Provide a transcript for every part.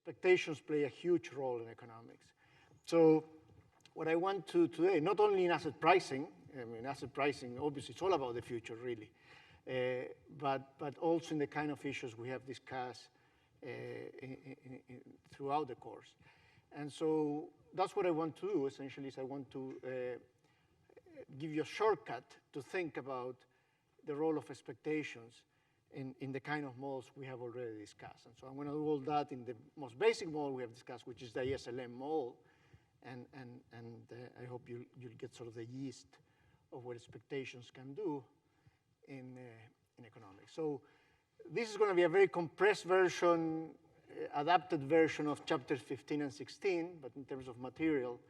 expectations play a huge role in economics. So what I want to today, not only in asset pricing, I mean, asset pricing, obviously, it's all about the future, really, but also in the kind of issues we have discussed throughout the course. And so that's what I want to do, essentially, is I want to give you a shortcut to think about the role of expectations in the kind of models we have already discussed. And so I'm going to do all that in the most basic model we have discussed, which is the ISLM model. And I hope you'll get sort of the gist of what expectations can do in economics. So this is going to be a very compressed version, adapted version of chapters 15 and 16, but in terms of material,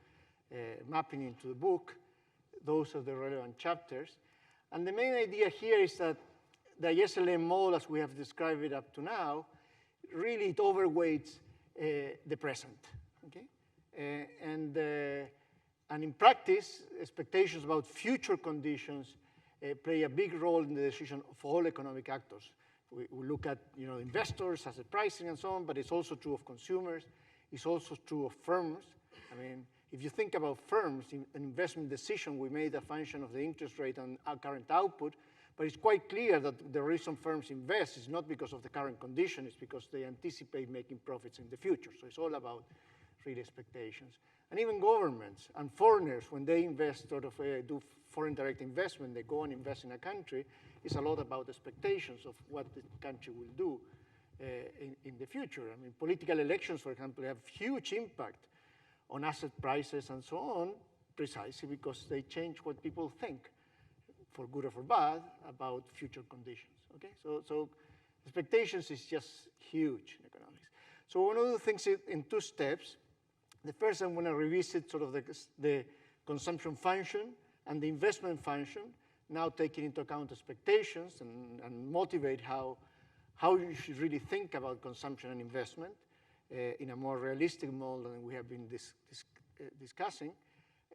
mapping into the book, those are the relevant chapters. And the main idea here is that the ISLM model, as we have described it up to now, really it overweights the present, okay? And in practice, expectations about future conditions play a big role in the decision of all economic actors. We look at investors, asset pricing, and so on, but it's also true of consumers. It's also true of firms. I mean, if you think about firms, an investment decision, we made a function of the interest rate and our current output, but it's quite clear that the reason firms invest is not because of the current condition, it's because they anticipate making profits in the future. So it's all about real expectations. And even governments and foreigners, when they invest, sort of do foreign direct investment, they go and invest in a country, it's a lot about expectations of what the country will do in the future. I mean, political elections, for example, have huge impact on asset prices and so on, precisely because they change what people think, for good or for bad, about future conditions, okay? So expectations is just huge in economics. So we're going to do things in two steps. The first, I'm going to revisit sort of the consumption function and the investment function, now taking into account expectations and motivate how you should really think about consumption and investment in a more realistic model than we have been discussing.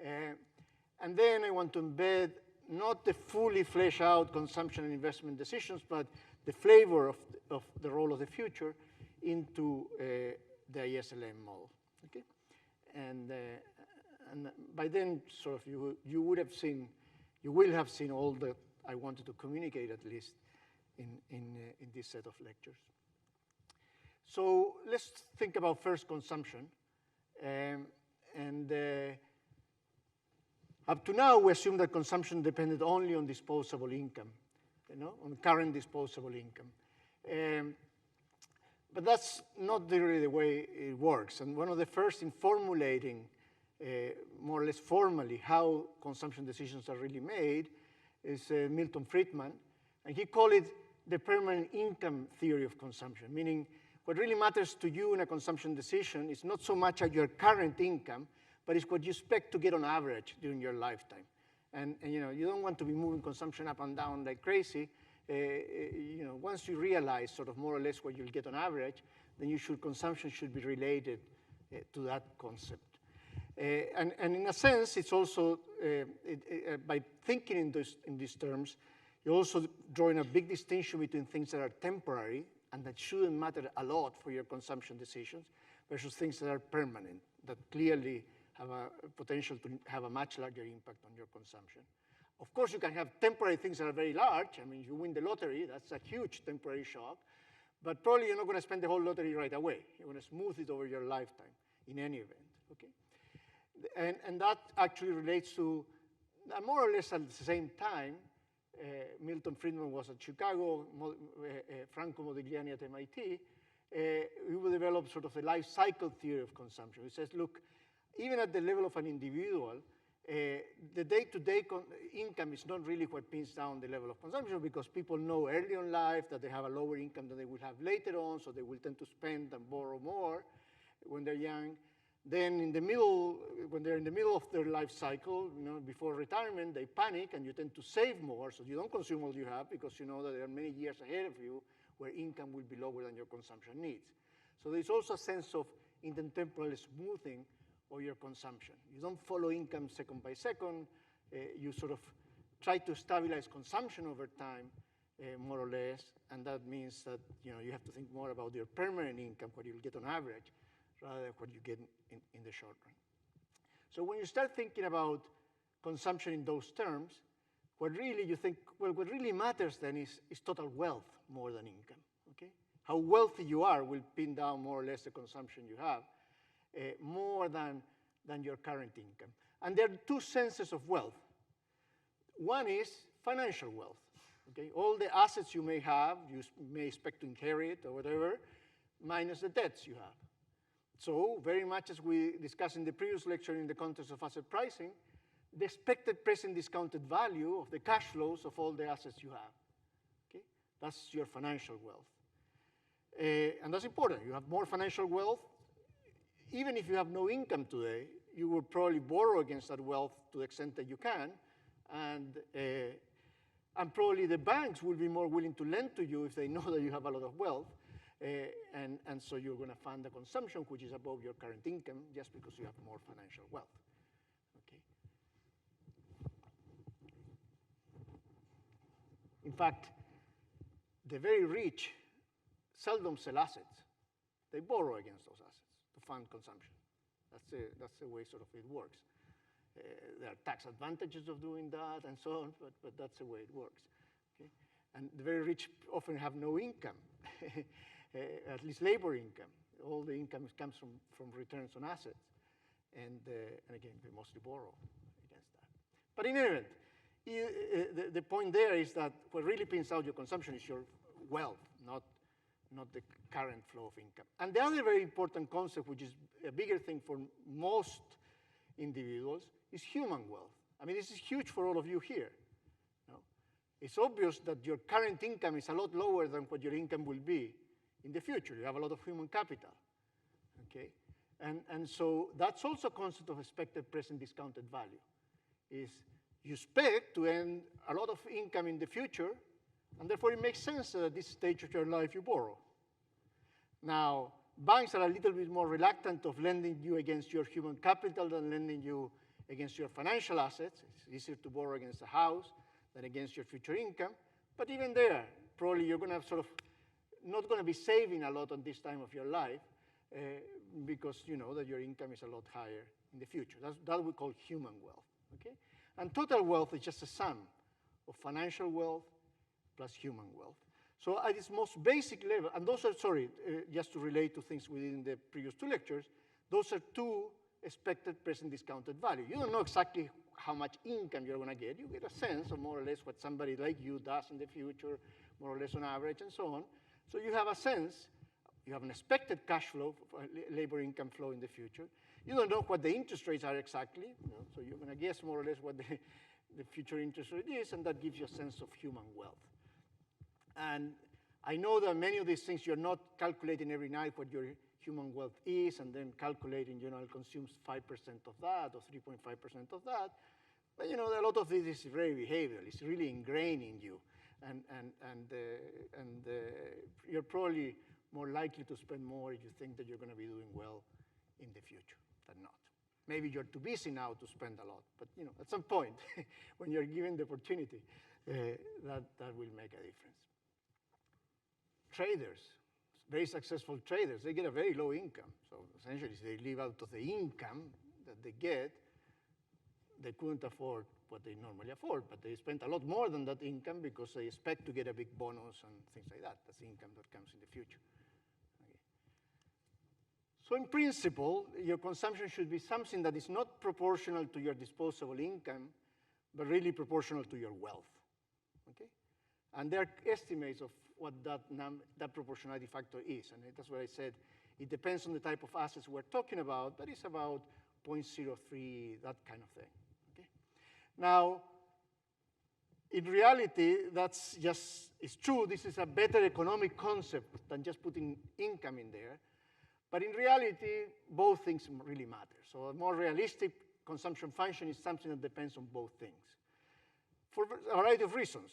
And then I want to embed not the fully fleshed out consumption and investment decisions, but the flavor of the role of the future into the ISLM model, okay? And by then, sort of, you will have seen all that I wanted to communicate, at least in this set of lectures. So let's think about first consumption. Up to now, we assume that consumption depended only on disposable income, on current disposable income. But that's not really the way it works. And one of the first in formulating, more or less formally, how consumption decisions are really made is Milton Friedman. And he called it the permanent income theory of consumption, meaning what really matters to you in a consumption decision is not so much your current income, but it's what you expect to get on average during your lifetime. And you don't want to be moving consumption up and down like crazy. Once you realize sort of more or less what you'll get on average, then consumption should be related to that concept. And in a sense, it's also, by thinking in these terms, you're also drawing a big distinction between things that are temporary and that shouldn't matter a lot for your consumption decisions versus things that are permanent, that clearly have a potential to have a much larger impact on your consumption. Of course, you can have temporary things that are very large. I mean, you win the lottery, that's a huge temporary shock, but probably you're not going to spend the whole lottery right away. You're going to smooth it over your lifetime in any event, okay? And that actually relates to, more or less at the same time, Milton Friedman was at Chicago, Franco Modigliani at MIT, we will develop sort of a life cycle theory of consumption. It says, look, even at the level of an individual, the day-to-day income is not really what pins down the level of consumption, because people know early in life that they have a lower income than they will have later on, so they will tend to spend and borrow more when they're young. Then in the middle, when they're in the middle of their life cycle, before retirement, they panic and you tend to save more, so you don't consume all you have because you know that there are many years ahead of you where income will be lower than your consumption needs. So there's also a sense of intertemporal smoothing of your consumption. You don't follow income second by second. You sort of try to stabilize consumption over time, more or less, and that means that you have to think more about your permanent income, what you'll get on average, rather than what you get in the short run. So when you start thinking about consumption in those terms, what really you think, well, what really matters then is total wealth more than income, okay? How wealthy you are will pin down more or less the consumption you have, more than your current income. And there are two senses of wealth. One is financial wealth, okay? All the assets you may have, you may expect to inherit or whatever, minus the debts you have. So very much as we discussed in the previous lecture in the context of asset pricing, the expected present discounted value of the cash flows of all the assets you have, okay? That's your financial wealth. And that's important. You have more financial wealth. Even if you have no income today, you will probably borrow against that wealth to the extent that you can, and probably the banks will be more willing to lend to you if they know that you have a lot of wealth, and so you're going to fund the consumption, which is above your current income, just because you have more financial wealth. Okay. In fact, the very rich seldom sell assets. They borrow against those assets to fund consumption. That's the way sort of it works. There are tax advantages of doing that and so on, but that's the way it works. Okay? And the very rich often have no income, at least labor income. All the income comes from returns on assets. And again, they mostly borrow against that. But in any event, the point there is that what really pins out your consumption is your wealth, not the current flow of income. And the other very important concept, which is a bigger thing for most individuals, is human wealth. I mean, this is huge for all of you here. You know, it's obvious that your current income is a lot lower than what your income will be in the future. You have a lot of human capital, okay? And so that's also a concept of expected present discounted value, is you expect to earn a lot of income in the future, and therefore it makes sense that at this stage of your life you borrow. Now, banks are a little bit more reluctant of lending you against your human capital than lending you against your financial assets. It's easier to borrow against a house than against your future income. But even there, probably you're going to sort of not going to be saving a lot on this time of your life because you know that your income is a lot higher in the future. That we call human wealth, okay? And total wealth is just a sum of financial wealth plus human wealth. So at its most basic level, and those are, sorry, just to relate to things within the previous two lectures, those are two expected present discounted value. You don't know exactly how much income you're going to get. You get a sense of more or less what somebody like you does in the future, more or less on average, and so on. So you have a sense, you have an expected cash flow, labor income flow in the future. You don't know what the interest rates are exactly, you know, so you're going to guess more or less what the future interest rate is, and that gives you a sense of human wealth. And I know that many of these things you're not calculating every night what your human wealth is, and then calculating, you know, it consumes 5% of that or 3.5% of that. But, you know, a lot of this is very behavioral. It's really ingrained in you. And you're probably more likely to spend more if you think that you're going to be doing well in the future than not. Maybe you're too busy now to spend a lot. But, you know, at some point, when you're given the opportunity, that will make a difference. Traders, very successful traders, they get a very low income. So essentially, they live out of the income that they get. They couldn't afford what they normally afford, but they spent a lot more than that income because they expect to get a big bonus and things like that. That's the income that comes in the future. Okay. So in principle, your consumption should be something that is not proportional to your disposable income, but really proportional to your wealth. Okay? And there are estimates of what that proportionality factor is. And that's what I said. It depends on the type of assets we're talking about, but it's about 0.03, that kind of thing. Okay? Now, in reality, that's just, it's true, this is a better economic concept than just putting income in there. But in reality, both things really matter. So a more realistic consumption function is something that depends on both things. For a variety of reasons.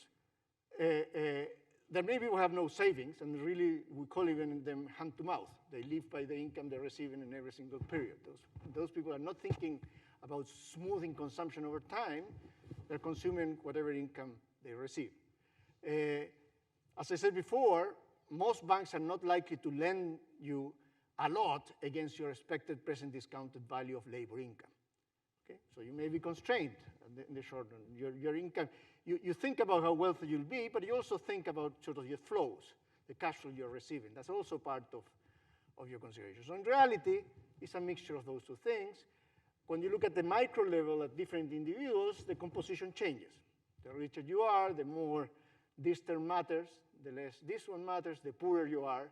There maybe we have no savings, and really we call even them hand to mouth. They live by the income they're receiving in every single period. Those people are not thinking about smoothing consumption over time. They're consuming whatever income they receive. As I said before, most banks are not likely to lend you a lot against your expected present discounted value of labor income. Okay? So you may be constrained in the short run. Your income, you think about how wealthy you'll be, but you also think about sort of your flows, the cash flow you're receiving. That's also part of your consideration. So in reality, it's a mixture of those two things. When you look at the micro level at different individuals, the composition changes. The richer you are, the more this term matters, the less this one matters, the poorer you are,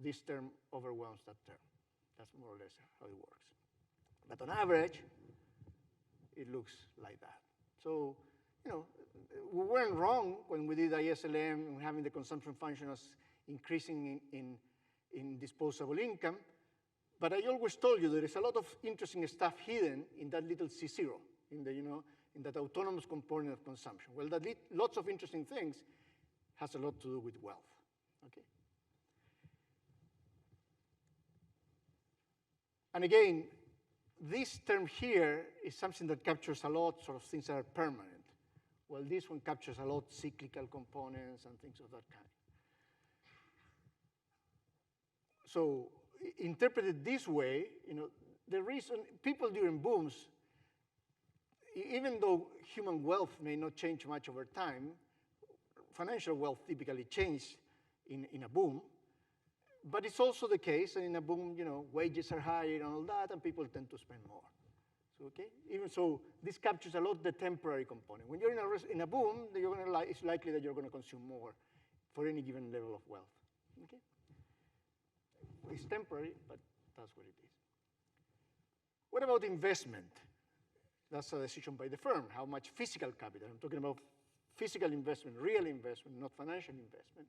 this term overwhelms that term. That's more or less how it works. But on average, it looks like that. So, we weren't wrong when we did ISLM and having the consumption function as increasing in disposable income. But I always told you there is a lot of interesting stuff hidden in that little C0, in that autonomous component of consumption. Well, that lots of interesting things has a lot to do with wealth. Okay. And again, this term here is something that captures a lot sort of things that are permanent. Well, this one captures a lot cyclical components and things of that kind. So interpreted this way, the reason people during booms, even though human wealth may not change much over time, financial wealth typically changes in a boom. But it's also the case that in a boom, wages are higher and all that, and people tend to spend more. So, okay? Even so, this captures a lot the temporary component. When you're in a boom, it's likely that you're going to consume more for any given level of wealth. Okay? It's temporary, but that's what it is. What about investment? That's a decision by the firm. How much physical capital? I'm talking about physical investment, real investment, not financial investment.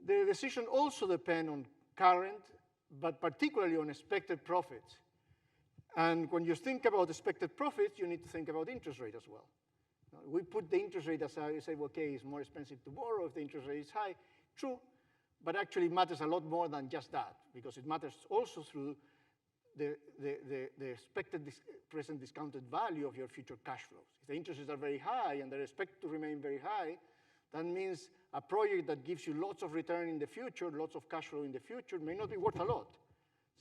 The decision also depends on current, but particularly on expected profits. And when you think about expected profits, you need to think about interest rate as well. We put the interest rate aside, you say, well, okay, it's more expensive to borrow if the interest rate is high. True, but actually it matters a lot more than just that, because it matters also through the expected present discounted value of your future cash flows. If the interest rates are very high and they're expected to remain very high, that means a project that gives you lots of return in the future, lots of cash flow in the future, may not be worth a lot,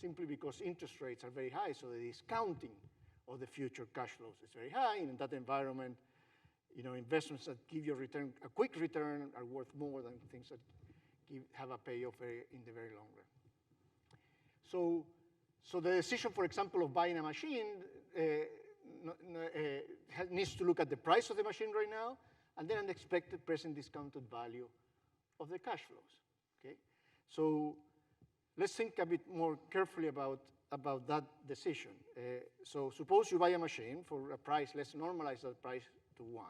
simply because interest rates are very high, so the discounting of the future cash flows is very high. And in that environment, investments that give you a quick return are worth more than things that have a payoff in the very long run. So the decision, for example, of buying a machine needs to look at the price of the machine right now, and then an expected present discounted value of the cash flows. Okay? So let's think a bit more carefully about that decision. So suppose you buy a machine for a price, let's normalize that price to 1.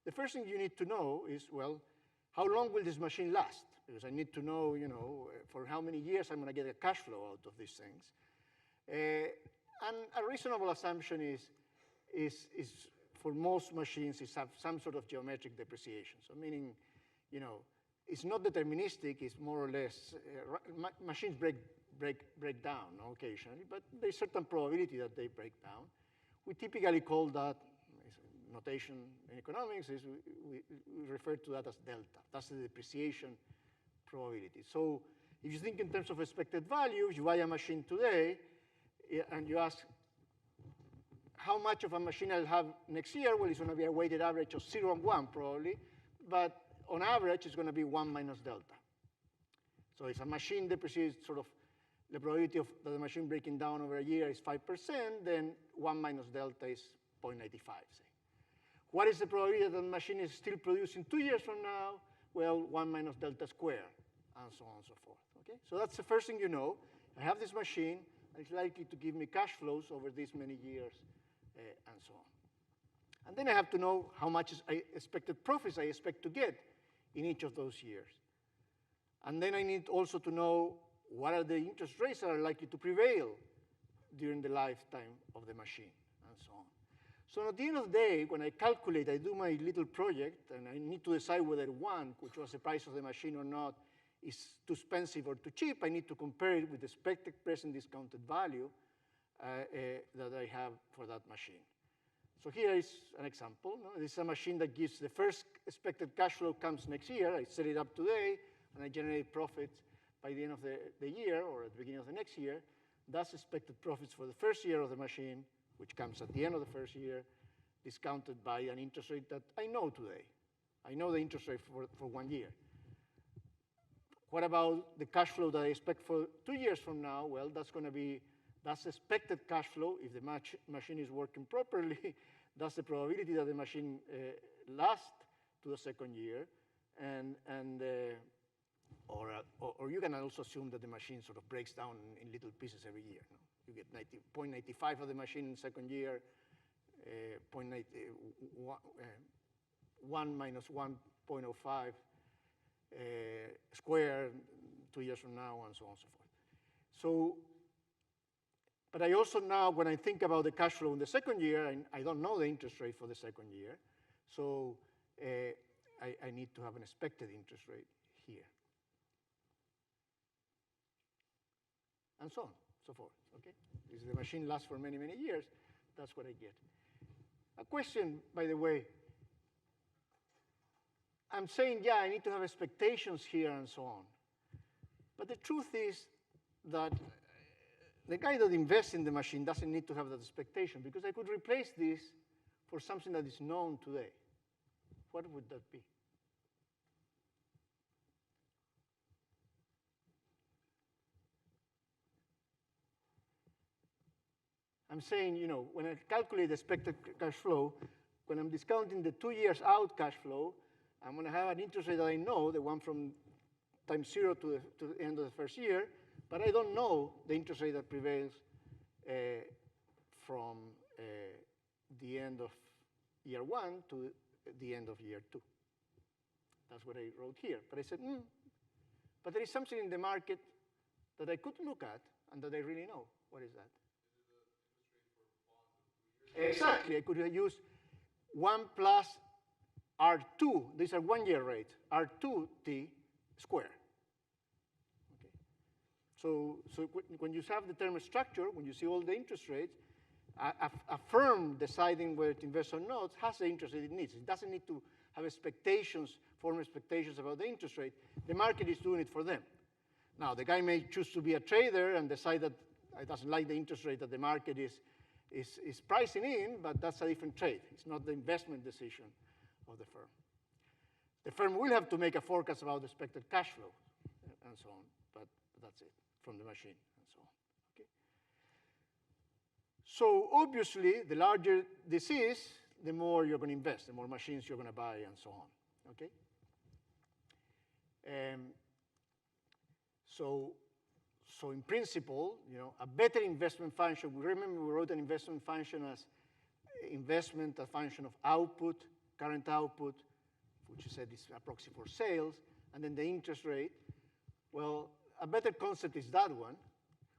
The first thing you need to know is, well, how long will this machine last? Because I need to know, for how many years I'm going to get a cash flow out of these things. And a reasonable assumption is for most machines is have some sort of geometric depreciation. So meaning, it's not deterministic, it's more or less, machines break down occasionally, but there's a certain probability that they break down. We typically call that, notation in economics, is we refer to that as delta. That's the depreciation probability. So if you think in terms of expected value, you buy a machine today, and you ask, how much of a machine I'll have next year? Well, it's going to be a weighted average of 0 and 1, probably. But on average, it's going to be 1 minus delta. So if a machine depreciates sort of the probability of the machine breaking down over a year is 5%, then 1 minus delta is 0.95, say. What is the probability that the machine is still producing 2 years from now? Well, 1 minus delta squared, and so on and so forth. Okay? So that's the first thing you know. I have this machine, and it's likely to give me cash flows over these many years, and so on. And then I have to know how much expected profits I expect to get in each of those years. And then I need also to know what are the interest rates that are likely to prevail during the lifetime of the machine, and so on. So at the end of the day, when I calculate, I do my little project, and I need to decide whether 1, which was the price of the machine or not, is too expensive or too cheap. I need to compare it with the expected present discounted value that I have for that machine. So here is an example. This is a machine that gives the first expected cash flow comes next year. I set it up today, and I generate profits. by the end of the year or at the beginning of the next year. That's expected profits for the first year of the machine, which comes at the end of the first year, discounted by an interest rate that I know today. I know the interest rate for 1 year. What about the cash flow that I expect for 2 years from now? Well, that's expected cash flow. If the machine is working properly, that's the probability that the machine lasts to the second year. Or you can also assume that the machine sort of breaks down in little pieces every year. No? You get 0.95 of the machine in the second year, 1 minus 1.05 squared 2 years from now, and so on and so forth. So, but I also now, when I think about the cash flow in the second year, I don't know the interest rate for the second year. So I need to have an expected interest rate here. And so on, so forth, okay? If the machine lasts for many, many years, that's what I get. A question, by the way, I'm saying, yeah, I need to have expectations here and so on. But the truth is that the guy that invests in the machine doesn't need to have that expectation, because I could replace this for something that is known today. What would that be? I'm saying, when I calculate the expected cash flow, when I'm discounting the 2 years out cash flow, I'm going to have an interest rate that I know, the one from time 0 to the end of the first year, but I don't know the interest rate that prevails from the end of year 1 to the end of year 2. That's what I wrote here. But I said, but there is something in the market that I could look at and that I really know. What is that? Exactly. I could use 1 plus R2. These are 1-year rates, R2T squared. Okay. So when you have the term structure, when you see all the interest rates, a firm deciding whether to invest or not has the interest rate it needs. It doesn't need to have expectations, form expectations about the interest rate. The market is doing it for them. Now, the guy may choose to be a trader and decide that he doesn't like the interest rate that the market is pricing in, but that's a different trade. It's not the investment decision of the firm. The firm will have to make a forecast about expected cash flow and so on, but that's it from the machine and so on. Okay. So obviously, the larger this is, the more you're going to invest, the more machines you're going to buy and so on. Okay. So in principle, a better investment function, remember we wrote an investment function as investment, a function of output, current output, which you said is a proxy for sales, and then the interest rate. Well, a better concept is that one,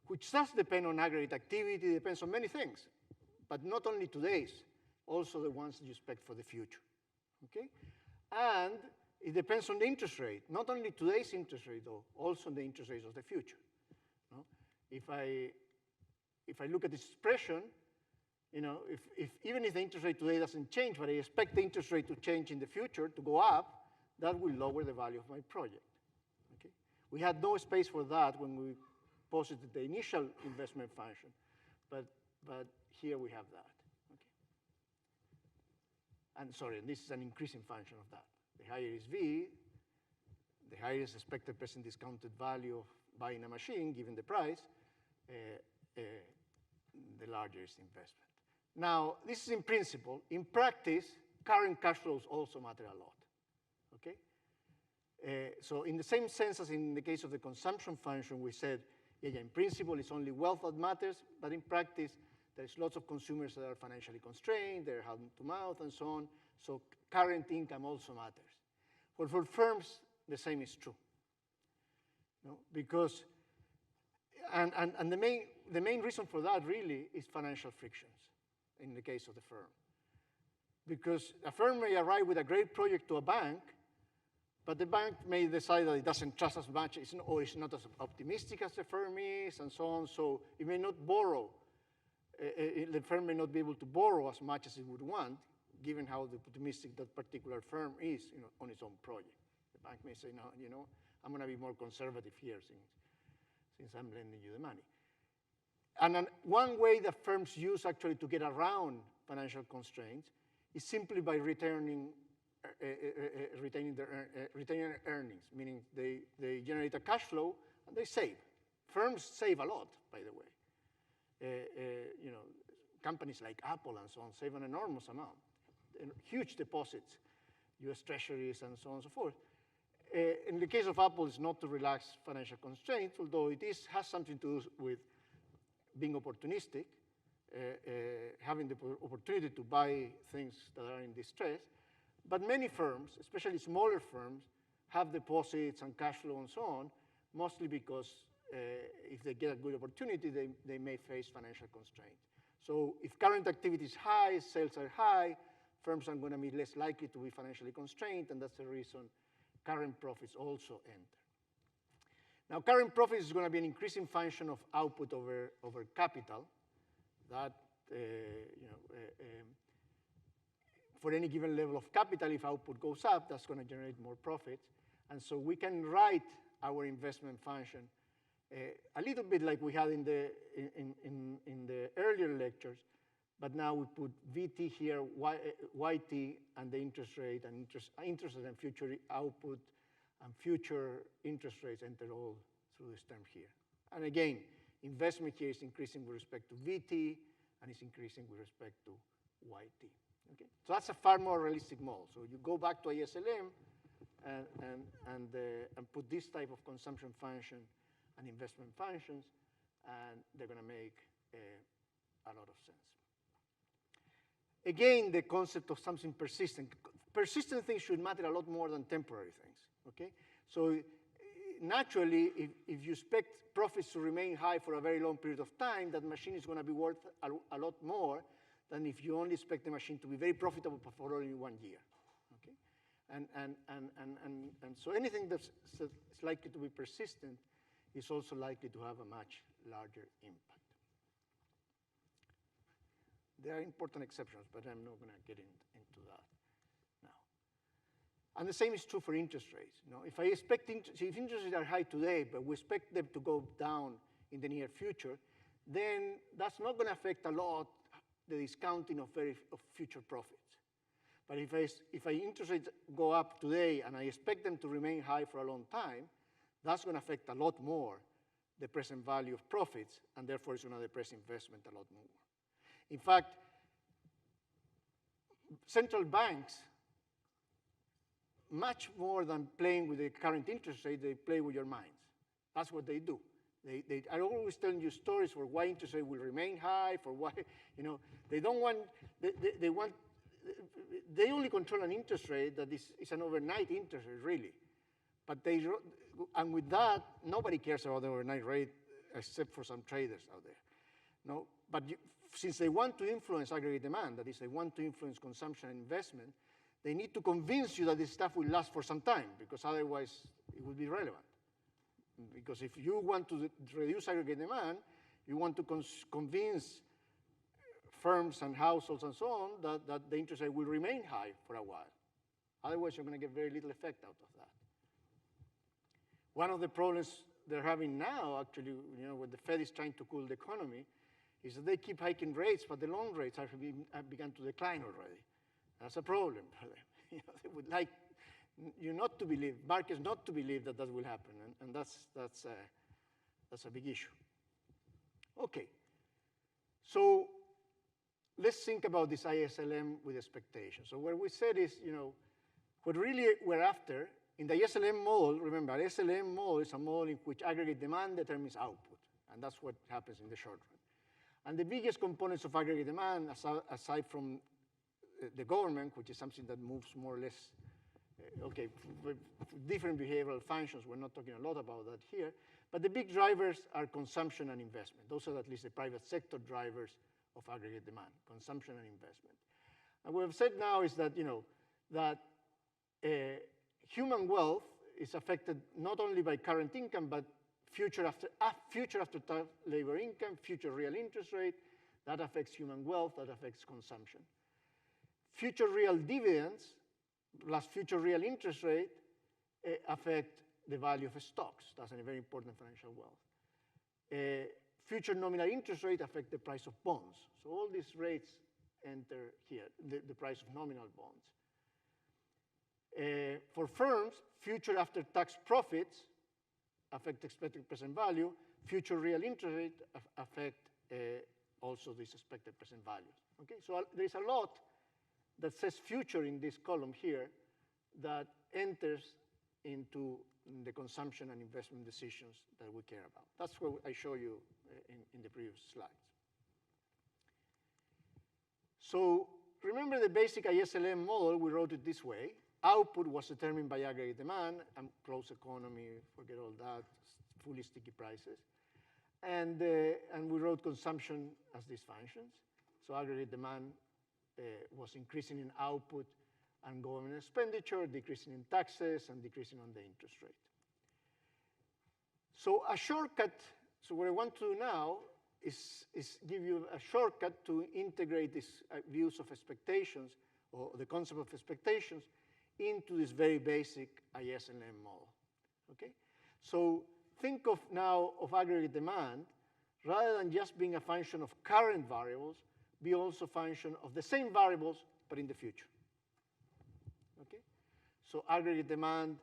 which does depend on aggregate activity, depends on many things, but not only today's, also the ones that you expect for the future, okay? And it depends on the interest rate, not only today's interest rate, though, also the interest rates of the future. No? If I look at this expression, even if the interest rate today doesn't change, but I expect the interest rate to change in the future, to go up, that will lower the value of my project. Okay? We had no space for that when we posited the initial investment function, but here we have that. Okay? And sorry, this is an increasing function of that. The higher is V, the higher is expected present discounted value of buying a machine, given the price, the larger is the investment. Now, this is in principle. In practice, current cash flows also matter a lot, okay? So in the same sense as in the case of the consumption function, we said, yeah, in principle, it's only wealth that matters, but in practice, there's lots of consumers that are financially constrained, they're hand to mouth and so on, so current income also matters. Well, for firms, the same is true. Because, and the main reason for that really is financial frictions in the case of the firm. Because a firm may arrive with a great project to a bank, but the bank may decide that it doesn't trust as much, or it's not as optimistic as the firm is, and so on, so it may not borrow. The firm may not be able to borrow as much as it would want, given how optimistic that particular firm is on its own project. The bank may say, no, I'm going to be more conservative here since I'm lending you the money. And then one way that firms use actually to get around financial constraints is simply by retaining earnings, meaning they generate a cash flow and they save. Firms save a lot, by the way. You know, companies like Apple and so on save an enormous amount, huge deposits, US treasuries and so on and so forth. In the case of Apple, it's not to relax financial constraints, although it has something to do with being opportunistic, having the opportunity to buy things that are in distress. But many firms, especially smaller firms, have deposits and cash flow and so on, mostly because if they get a good opportunity, they may face financial constraints. So if current activity is high, sales are high, firms are going to be less likely to be financially constrained, and that's the reason current profits also enter. Now, current profits is going to be an increasing function of output over capital. That, for any given level of capital, if output goes up, that's going to generate more profits. And so we can write our investment function a little bit like we had in the earlier lectures, but now we put VT here, YT, and the interest rate, and interest and future output, and future interest rates enter all through this term here. And again, investment here is increasing with respect to VT, and it's increasing with respect to YT. Okay? So that's a far more realistic model. So you go back to ISLM and put this type of consumption function and investment functions, and they're going to make a lot of sense. Again, the concept of something persistent. Persistent things should matter a lot more than temporary things. Okay? So naturally, if you expect profits to remain high for a very long period of time, that machine is going to be worth a lot more than if you only expect the machine to be very profitable for only 1 year. Okay? And so anything that's likely to be persistent is also likely to have a much larger impact. There are important exceptions, but I'm not going to get into that now. And the same is true for interest rates. You know, if I expect if interest rates are high today, but we expect them to go down in the near future, then that's not going to affect a lot the discounting of future profits. But if interest rates go up today and I expect them to remain high for a long time, that's going to affect a lot more the present value of profits, and therefore it's going to depress investment a lot more. In fact, central banks, much more than playing with the current interest rate, they play with your minds. That's what they do. They are always telling you stories for why interest rate will remain high, for why, they don't want, they only control an interest rate that is an overnight interest rate, really. But and with that, nobody cares about the overnight rate except for some traders out there. No, but since they want to influence aggregate demand, that is, they want to influence consumption and investment, they need to convince you that this stuff will last for some time, because otherwise it will be irrelevant. Because if you want to reduce aggregate demand, you want to convince firms and households and so on that the interest rate will remain high for a while. Otherwise, you're going to get very little effect out of that. One of the problems they're having now, actually, when the Fed is trying to cool the economy, is that they keep hiking rates, but the loan rates have begun to decline already. That's a problem for them. They would like you not to believe, markets not to believe that will happen, and that's a big issue. Okay, so let's think about this ISLM with expectations. So what we said is, what really we're after, in the ISLM model, remember, ISLM model is a model in which aggregate demand determines output, and that's what happens in the short run. And the biggest components of aggregate demand, aside from the government, which is something that moves more or less, with different behavioral functions, we're not talking a lot about that here, but the big drivers are consumption and investment. Those are at least the private sector drivers of aggregate demand, consumption and investment. And what we've said now is that, that human wealth is affected not only by current income, but future after labor income, future real interest rate. That affects human wealth, that affects consumption. Future real dividends plus future real interest rate affect the value of stocks. That's a very important financial wealth. Future nominal interest rate affect the price of bonds. So all these rates enter here, the price of nominal bonds. For firms, future after-tax profits affect expected present value. Future real interest rate affect also these expected present values. Okay, so there's a lot that says future in this column here that enters into the consumption and investment decisions that we care about. That's what I showed you in the previous slides. So remember the basic ISLM model, we wrote it this way. Output was determined by aggregate demand and closed economy, forget all that, fully sticky prices. And we wrote consumption as these functions. So aggregate demand was increasing in output and government expenditure, decreasing in taxes, and decreasing on the interest rate. So a shortcut, so what I want to do now is give you a shortcut to integrate these views of expectations, or the concept of expectations, into this very basic ISLM model, okay? So think of now of aggregate demand, rather than just being a function of current variables, be also a function of the same variables, but in the future, okay? So aggregate demand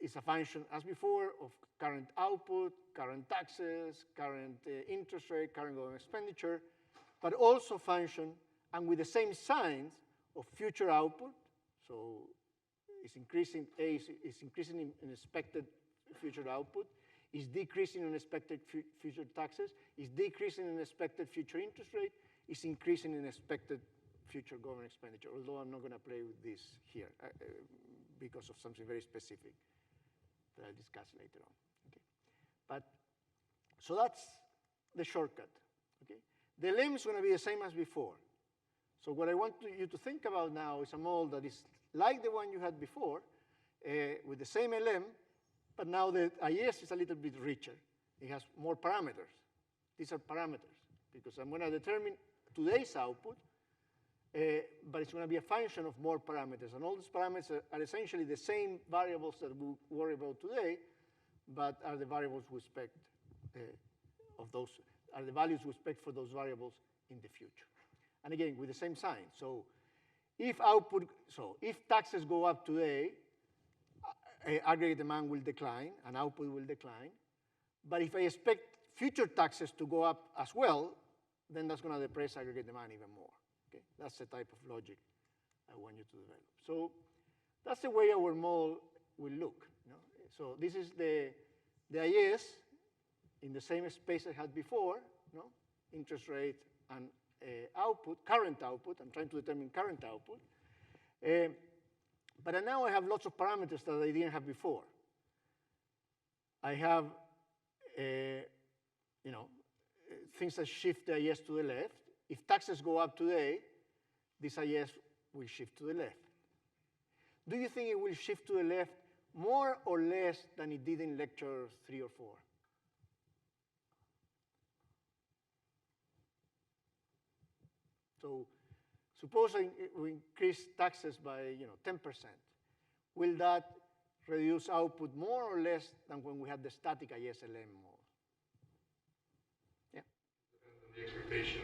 is a function, as before, of current output, current taxes, current interest rate, current government expenditure, but also function, and with the same signs, of future output. So it's increasing, A is increasing in expected future output, is decreasing in expected future taxes, is decreasing in expected future interest rate, is increasing in expected future government expenditure, although I'm not going to play with this here because of something very specific that I'll discuss later on. Okay? But, so that's the shortcut. Okay? The LM is going to be the same as before. So what I want you to think about now is a model that is like the one you had before, with the same LM, but now the IS is a little bit richer. It has more parameters. These are parameters, because I'm going to determine today's output, but it's going to be a function of more parameters. And all these parameters are essentially the same variables that we worry about today, but are the variables we expect of those, are the values we expect for those variables in the future. And again, with the same sign. So if taxes go up today, aggregate demand will decline and output will decline. But if I expect future taxes to go up as well, then that's going to depress aggregate demand even more. Okay? That's the type of logic I want you to develop. So that's the way our model will look. You know? So this is the IS in the same space I had before, you know? Interest rate and output, current output. I'm trying to determine current output. But now I have lots of parameters that I didn't have before. I have, things that shift the IS to the left. If taxes go up today, this IS will shift to the left. Do you think it will shift to the left more or less than it did in lecture 3 or 4? So suppose we increase taxes by 10%. Will that reduce output more or less than when we had the static ISLM model? Yeah? Depends on the expectation.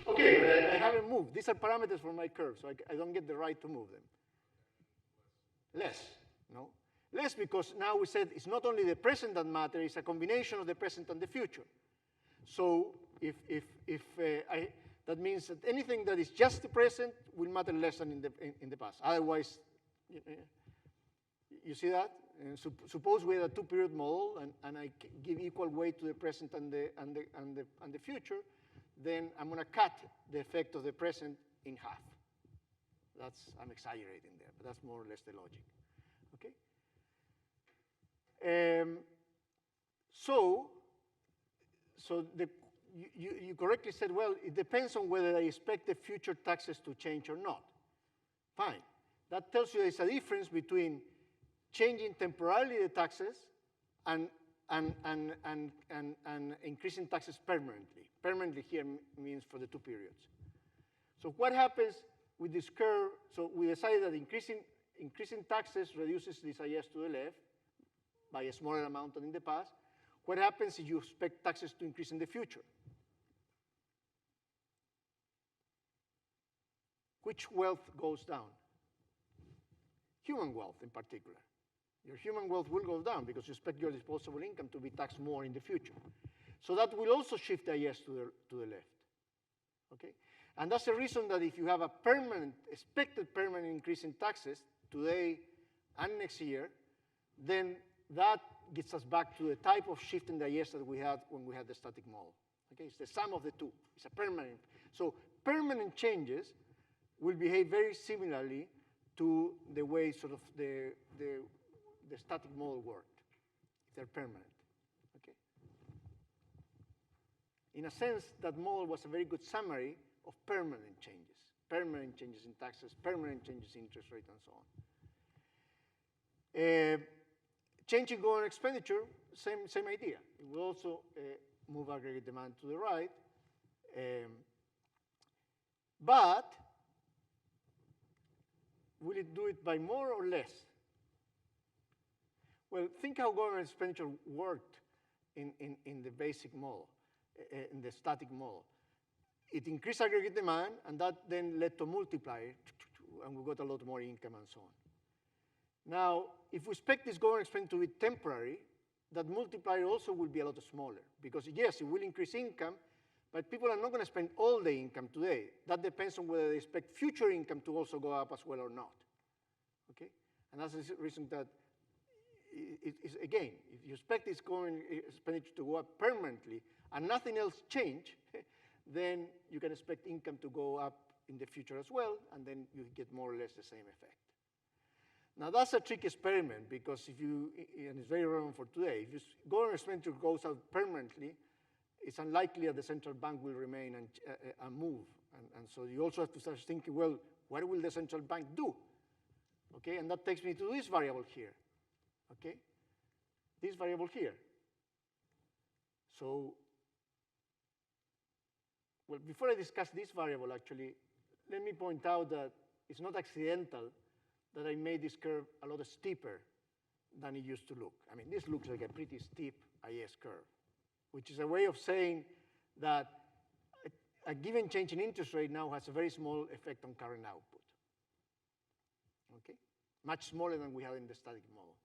Okay, but I haven't moved. These are parameters for my curve, so I don't get the right to move them. Less, no? Less because now we said it's not only the present that matters, it's a combination of the present and the future. So that means that anything that is just the present will matter less than in the past. Otherwise, you see that? And suppose we had a 2-period model, and I give equal weight to the present and the future, then I'm going to cut the effect of the present in half. I'm exaggerating there, but that's more or less the logic. Okay. You correctly said, well, it depends on whether I expect the future taxes to change or not. Fine. That tells you there's a difference between changing temporarily the taxes and increasing taxes permanently. Permanently here means for the 2 periods. So what happens with this curve? So we decided that increasing taxes reduces this IS to the left, by a smaller amount than in the past, what happens if you expect taxes to increase in the future? Which wealth goes down? Human wealth in particular. Your human wealth will go down because you expect your disposable income to be taxed more in the future. So that will also shift the IS to the left. Okay? And that's the reason that if you have a permanent, expected permanent increase in taxes today and next year, then that gets us back to the type of shift in the IS that we had when we had the static model. Okay? It's the sum of the two. It's a permanent. So permanent changes will behave very similarly to the way sort of the static model worked, if they're permanent. Okay? In a sense, that model was a very good summary of permanent changes in taxes, permanent changes in interest rate, and so on. Change in government expenditure, same idea. It will also move aggregate demand to the right. But will it do it by more or less? Well, think how government expenditure worked in the basic model, in the static model. It increased aggregate demand, and that then led to multiplier, and we got a lot more income and so on. Now, if we expect this government expenditure to be temporary, that multiplier also will be a lot smaller, because yes, it will increase income, but people are not going to spend all the income today. That depends on whether they expect future income to also go up as well or not. Okay? And that's the reason that, again, if you expect this government expenditure to go up permanently and nothing else change, then you can expect income to go up in the future as well, and then you get more or less the same effect. Now, that's a tricky experiment, because if you, and it's very relevant for today, if government expenditure goes up permanently, it's unlikely that the central bank will remain and move. And so you also have to start thinking, well, what will the central bank do? Okay, and that takes me to this variable here. Okay, this variable here. So, well, before I discuss this variable, actually, let me point out that it's not accidental that I made this curve a lot steeper than it used to look. I mean, this looks like a pretty steep IS curve, which is a way of saying that a given change in interest rate now has a very small effect on current output. Okay? Much smaller than we had in the static model.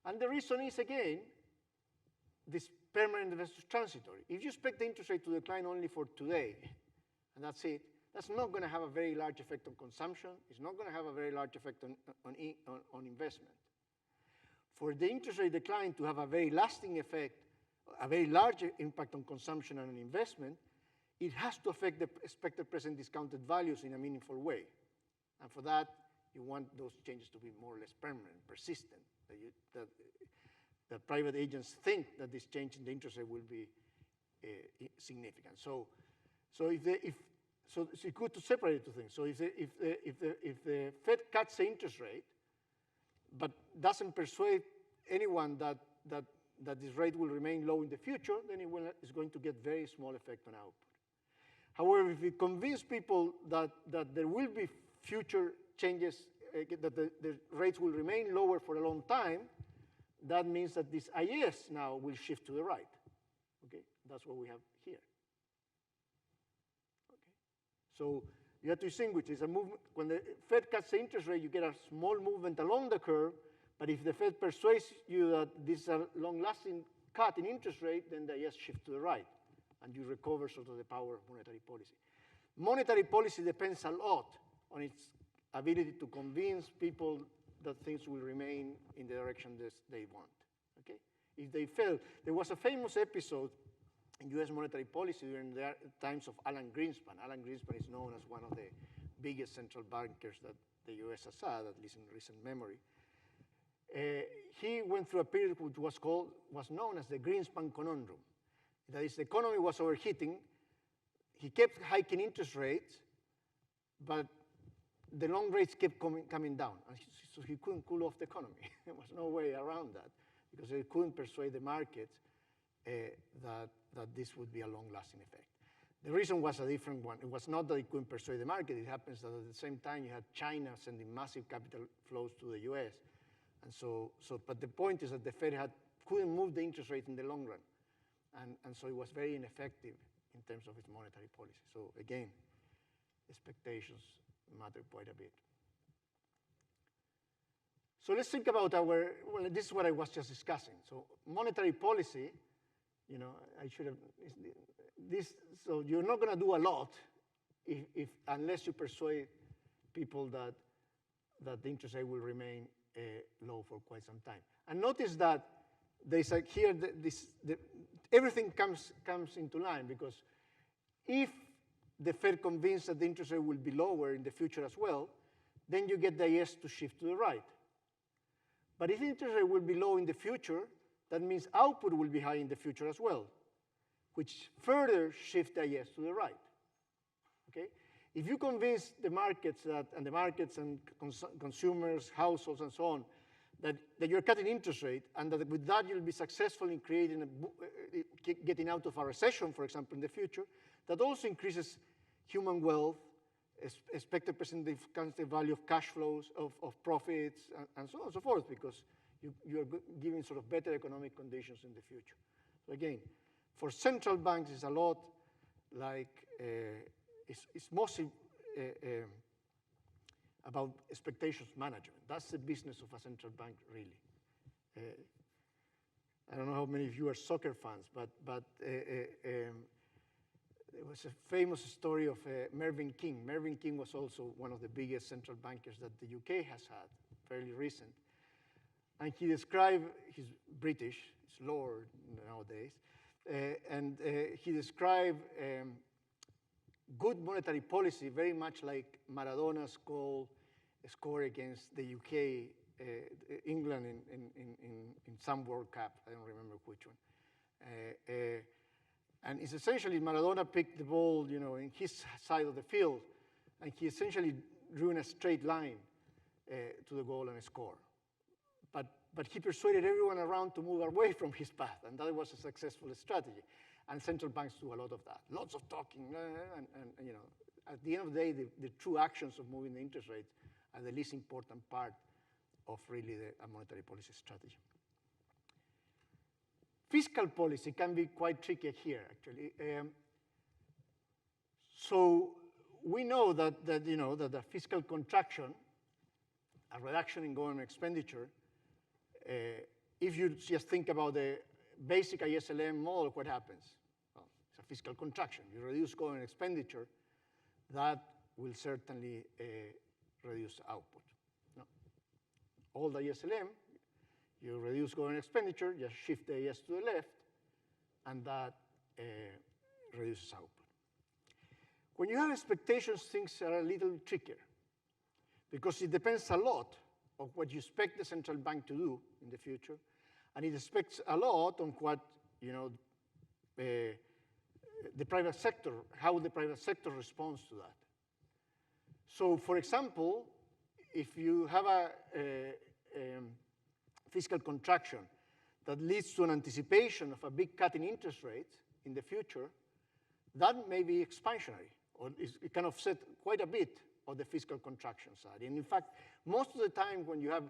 And the reason is, again, this permanent versus transitory. If you expect the interest rate to decline only for today, and that's it, that's not going to have a very large effect on consumption. It's not going to have a very large effect on investment. For the interest rate decline to have a very lasting effect, a very large impact on consumption and on investment, it has to affect the expected present discounted values in a meaningful way. And for that, you want those changes to be more or less permanent, persistent, that private agents think that this change in the interest rate will be significant. So it's good to separate the two things. So if the Fed cuts the interest rate, but doesn't persuade anyone that this rate will remain low in the future, then it's going to get very small effect on output. However, if we convince people that there will be future changes, that the rates will remain lower for a long time, that means that this IS now will shift to the right. Okay, that's what we have here. Okay, so you have to distinguish. It's a movement. When the Fed cuts the interest rate, you get a small movement along the curve. But if the Fed persuades you that this is a long-lasting cut in interest rate, then the IS shift to the right, and you recover sort of the power of monetary policy. Monetary policy depends a lot on its ability to convince people that things will remain in the direction that they want. Okay? If they fail, there was a famous episode in U.S. monetary policy during the times of Alan Greenspan. Alan Greenspan is known as one of the biggest central bankers that the U.S. has had, at least in recent memory. He went through a period which was known as the Greenspan conundrum. That is, the economy was overheating. He kept hiking interest rates, but the long rates kept coming down. And so he couldn't cool off the economy. There was no way around that, because he couldn't persuade the markets that this would be a long-lasting effect. The reason was a different one. It was not that he couldn't persuade the market. It happens that at the same time you had China sending massive capital flows to the US, And but the point is that the Fed couldn't move the interest rate in the long run. And so it was very ineffective in terms of its monetary policy. So again, expectations matter quite a bit. So let's think about this is what I was just discussing. So monetary policy, I should have, so you're not going to do a lot unless you persuade people that the interest rate will remain low for quite some time. And notice that there's here, everything comes into line, because if the Fed convinced that the interest rate will be lower in the future as well, then you get the IS to shift to the right. But if interest rate will be low in the future, that means output will be high in the future as well, which further shift the IS to the right. Okay? If you convince the markets and consumers, households, and so on, that you're cutting interest rate, and that with that you'll be successful in creating getting out of a recession, for example, in the future, that also increases human wealth, expected percentage value of cash flows, of profits, and so on and so forth, because you're giving sort of better economic conditions in the future. So again, for central banks, it's a lot like, it's mostly about expectations management. That's the business of a central bank, really. I don't know how many of you are soccer fans, but there was a famous story of Mervyn King. Mervyn King was also one of the biggest central bankers that the UK has had, fairly recent. And he described, he's British, he's Lord nowadays, and he described good monetary policy very much like Maradona's score against the UK, England in some World Cup. I don't remember which one. And it's essentially Maradona picked the ball, in his side of the field, and he essentially drew in a straight line to the goal and score. But he persuaded everyone around to move away from his path, and that was a successful strategy. And central banks do a lot of that, lots of talking, and at the end of the day, the true actions of moving the interest rates are the least important part of really a monetary policy strategy. Fiscal policy can be quite tricky here, actually. So we know that the fiscal contraction, a reduction in government expenditure, if you just think about the basic ISLM model, what happens? Well, it's a fiscal contraction. You reduce government expenditure, that will certainly reduce output. No? All the ISLM, you reduce government expenditure, just shift the IS to the left, and that reduces output. When you have expectations, things are a little trickier, because it depends a lot on what you expect the central bank to do in the future, and it expects a lot on what the private sector, how the private sector responds to that. So, for example, if you have a fiscal contraction that leads to an anticipation of a big cut in interest rates in the future, that may be expansionary, or it can offset quite a bit of the fiscal contraction side. And in fact, most of the time when you have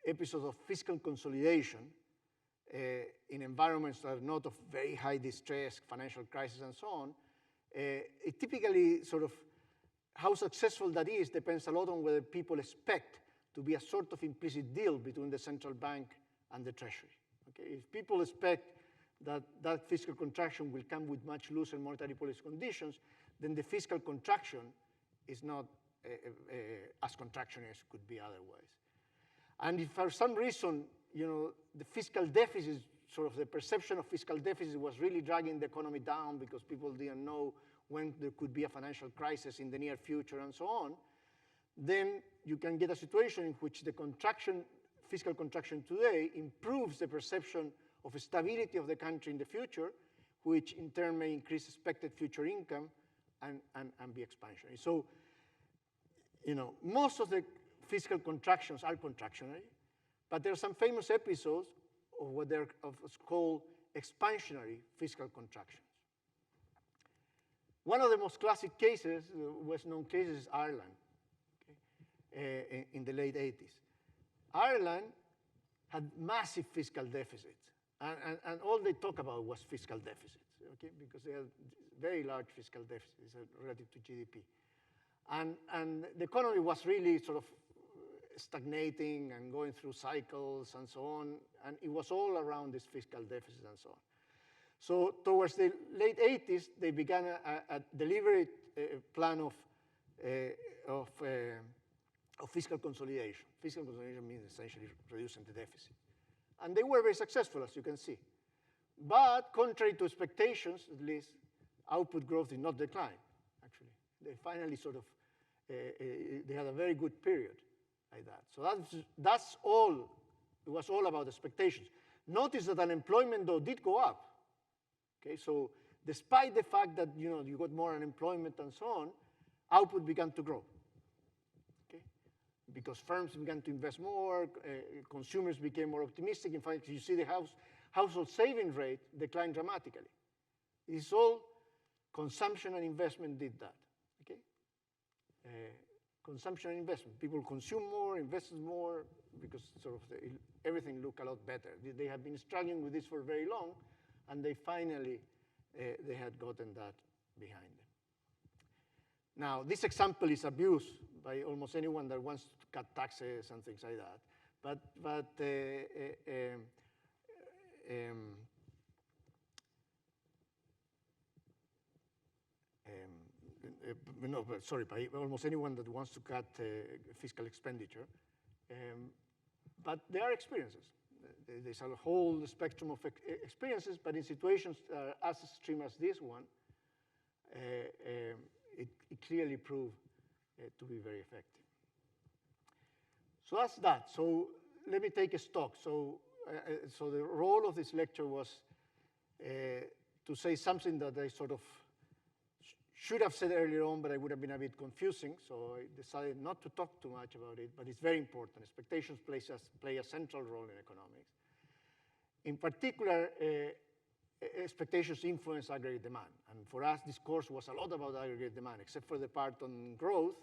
episodes of fiscal consolidation in environments that are not of very high distress, financial crisis and so on, it typically sort of, how successful that is depends a lot on whether people expect to be a sort of implicit deal between the central bank and the Treasury. Okay? If people expect that fiscal contraction will come with much looser monetary policy conditions, then the fiscal contraction is not as contractionary as it could be otherwise. And if for some reason, the fiscal deficit, sort of the perception of fiscal deficit was really dragging the economy down because people didn't know when there could be a financial crisis in the near future and so on, then you can get a situation in which the fiscal contraction today improves the perception of stability of the country in the future, which in turn may increase expected future income and be expansionary. So, most of the fiscal contractions are contractionary, but there are some famous episodes of what they're called expansionary fiscal contractions. One of the most classic cases, West-known cases, is Ireland, okay, in the late 80s. Ireland had massive fiscal deficits. And all they talk about was fiscal deficits, okay? Because they had very large fiscal deficits relative to GDP. And the economy was really sort of stagnating and going through cycles and so on. And it was all around this fiscal deficit and so on. So towards the late 80s, they began a deliberate plan of fiscal consolidation. Fiscal consolidation means essentially reducing the deficit. And they were very successful, as you can see. But contrary to expectations, at least, output growth did not decline, actually. They finally sort of, they had a very good period like that. So that's all, it was all about expectations. Notice that unemployment, though, did go up. Okay, so despite the fact that you got more unemployment and so on, output began to grow. Okay, because firms began to invest more, consumers became more optimistic. In fact, you see the household saving rate declined dramatically. It's all consumption and investment did that. Okay, consumption and investment. People consume more, invest more, because sort of everything looked a lot better. They have been struggling with this for very long. And they finally, they had gotten that behind them. Now, this example is abused by almost anyone that wants to cut taxes and things like that. By almost anyone that wants to cut fiscal expenditure. But there are experiences. There's a whole spectrum of experiences, but in situations as extreme as this one, it clearly proved to be very effective. So that's that. So let me take a stock. So the role of this lecture was to say something that I sort of should have said earlier on, but I would have been a bit confusing. So I decided not to talk too much about it, but it's very important. Expectations play a central role in economics. In particular, expectations influence aggregate demand. And for us, this course was a lot about aggregate demand, except for the part on growth,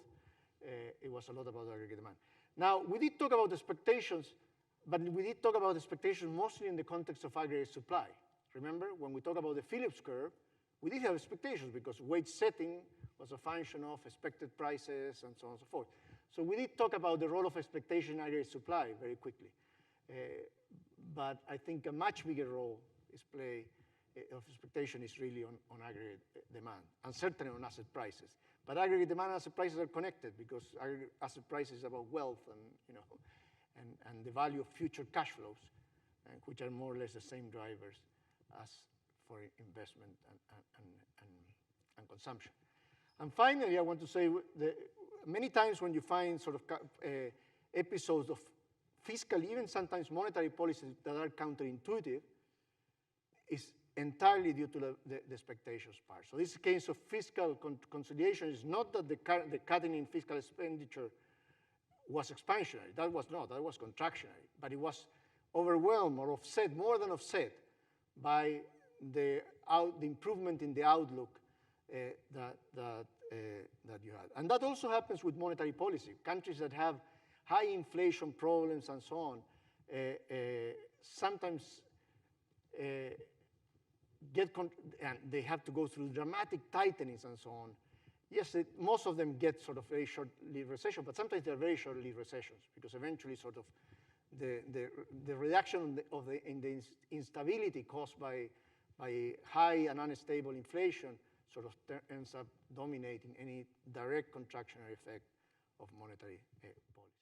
it was a lot about aggregate demand. Now, we did talk about expectations, but we did talk about expectations mostly in the context of aggregate supply. Remember, when we talk about the Phillips curve, we did have expectations because wage setting was a function of expected prices and so on and so forth. So we did talk about the role of expectation in aggregate supply very quickly. But I think a much bigger role of expectation is really on aggregate demand, and certainly on asset prices. But aggregate demand and asset prices are connected because asset prices is about wealth and the value of future cash flows, which are more or less the same drivers as for investment and consumption. And finally, I want to say that many times when you find sort of episodes of fiscal, even sometimes monetary policies that are counterintuitive, is entirely due to the expectations part. So this case of fiscal consolidation is not that the cutting in fiscal expenditure was expansionary. That was not. That was contractionary. But it was overwhelmed or offset, more than offset, by the improvement in the outlook that you had. And that also happens with monetary policy. Countries that have high inflation problems and so on sometimes and they have to go through dramatic tightenings and so on. Yes, most of them get sort of very short-lived recession, but sometimes they're very short-lived recessions because eventually sort of the reduction in the instability caused by high and unstable inflation sort of ends up dominating any direct contractionary effect of monetary policy.